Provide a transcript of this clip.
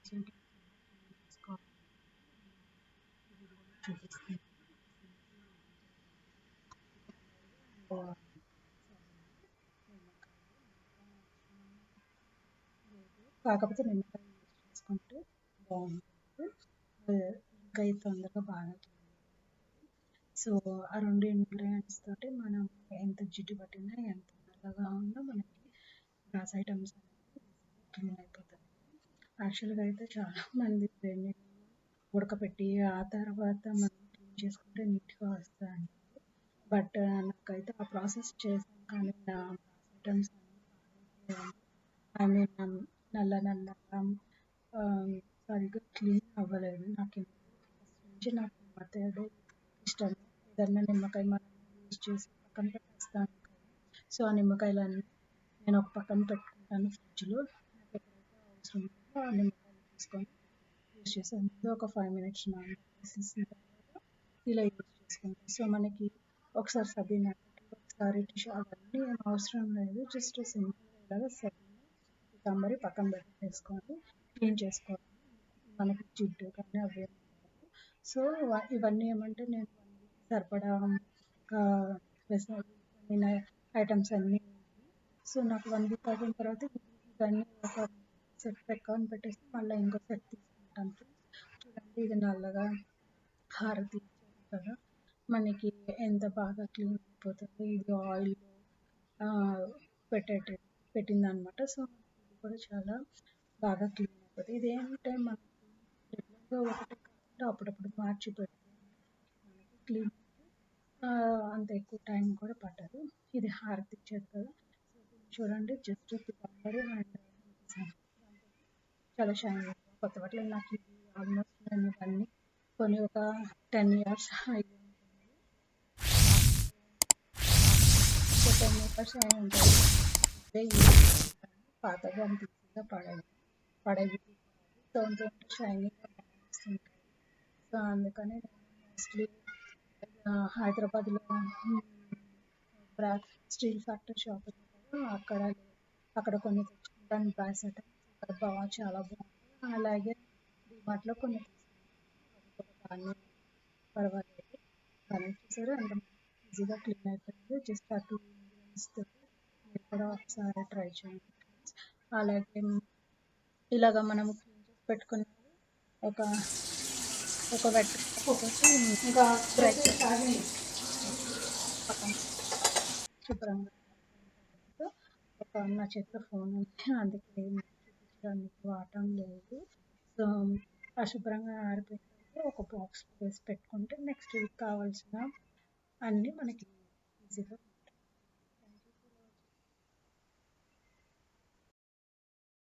చూపిస్తాను. కాకపోతే నిమ్మకాయ యూజ్ చేసుకుంటే బాగుంటుంది. ఇంకా ఇది తొందరగా బాగా సో ఆ 2 ఇంగ్రీడియంట్స్ తోటి మనం ఎంత జిడ్డు పట్టినా ఎంత నల్లగా ఉన్నా మనకి గ్లాస్ ఐటమ్స్ అనేది క్లీన్ అయిపోతుంది. యాక్చువల్గా అయితే చాలా మంది వేడి ఉడకపెట్టి ఆ తర్వాత మనం క్లీన్ చేసుకుంటే నీట్గా వస్తాయండి. బట్ నాకైతే ఆ ప్రాసెస్ చేసాను కానీ నా గ్లాస్ ఐటమ్స్ ఐ మీన్ నల్ల నల్లగా సరిగ్గా క్లీన్ అవ్వలేదు. నాకు ఫస్ట్ నుంచి నాకు మెథడ్ ఇష్టం. ఏదన్నా నిమ్మకాయ మనం యూజ్ చేసి పక్కన పెట్టేస్తాను కదా. సో ఆ నిమ్మకాయలన్నీ నేను ఒక పక్కన పెట్టుకుంటాను ఫ్రిడ్జ్లో. నాకు ఎప్పుడైతే అవసరం ఉంటుందో ఆ నిమ్మకాయలు తీసుకొని యూజ్ చేసాను. ముందు ఒక 5 మినిట్స్ నానబెట్టేసిన తర్వాత ఇలా యూజ్ చేసుకుంటాను. సో మనకి ఒకసారి సబీనా ఒకసారి టిష్యూ అవన్నీ ఏం అవసరం లేదు. జస్ట్ సింపుల్గా ఇలాగ సబీనా సాంబారి పక్కన పెట్టేసుకొని క్లీన్ చేసుకోవాలి. మనకి జిడ్డు కానీ అవి ఏమి ఉండవు. సో ఇవన్నీ ఏమంటే నేను 1 వీక్ సరిపడా ఐటమ్స్ అన్నీ సో నాకు 1 వీక్ అయిపోయిన తర్వాత ఇవన్నీ ఒక సెట్ పక్కన పెట్టేసి మళ్ళీ ఇంకో సెట్ తీసుకుంటాను. చూడండి ఇది నల్లగా హారతి ఇచ్చేది కదా, మనకి ఎంత బాగా క్లీన్ అయిపోతుంది. ఇది ఆయిల్లో పెట్టిందనమాట. సో ఇది కూడా చాలా బాగా క్లీన్ అయిపోతుంది. ఇదేంటంటే మనకి రెగ్యులర్గా ఒకటే కాకుండా అప్పుడప్పుడు మార్చి పెడితే మనకి క్లీన్ అంత ఎక్కువ టైం కూడా పట్టదు. ఇది హారతి ఇచ్చేది కదా. సో దీన్ని చూడండి జస్ట్ పితాంబరి అండ్ చాలా షైనింగ్ కొత్త బట్టలు. నాకు ఇది ఆల్మోస్ట్ నేను ఇవన్నీ కొన్ని ఒక 10 ఇయర్స్ అయి ఉంటుంది. సో 10 ఇయర్స్ అయి ఉంటుంది. ఇదే యూజ్ చేస్తాను. పాతగా అంత ఈజీగా పడేవి సో అంత షైనింగ్గా వస్తుంటాయి. సో అందుకని నేను మోస్ట్లీ హైదరాబాద్లో స్టీల్ ఫ్యాక్టరీ షాప్ ఉంది కదా, అక్కడ కొన్ని తెచ్చుకుంటాను బ్రాస్ ఐటమ్స్. ఇక్కడ చాలా బాగుంటాయి. అలాగే డిమార్ట్లో కొన్ని తీసుకుంటాను. అవి కూడా బాగానే పర్వాలేదు. బాగానే చూసారు అంత ఈజీగా క్లీన్ అయిపోయింది. జస్ట్ ఆ 2 ఇంగ్రీడియంట్స్ తోటి మీరు కూడా ఒకసారి ట్రై చేయండి ఫ్రెండ్స్. అలాగే ఇలాగ మనం క్లీన్ చేసి పెట్టుకున్నది ఒక వెట్ ఇంకా బ్రష్ పక్కన శుభ్రంగా ఒక నా చేతిలో ఫోన్ ఉంది, అందుకే చూపించడానికి వాడటం లేదు. సో అశుభ్రంగా ఆరిపోయిన తర్వాత ఒక బాక్స్ వేసి పెట్టుకుంటే నెక్స్ట్ వీక్ కావాల్సిన అన్నీ మనకి ఈజీగా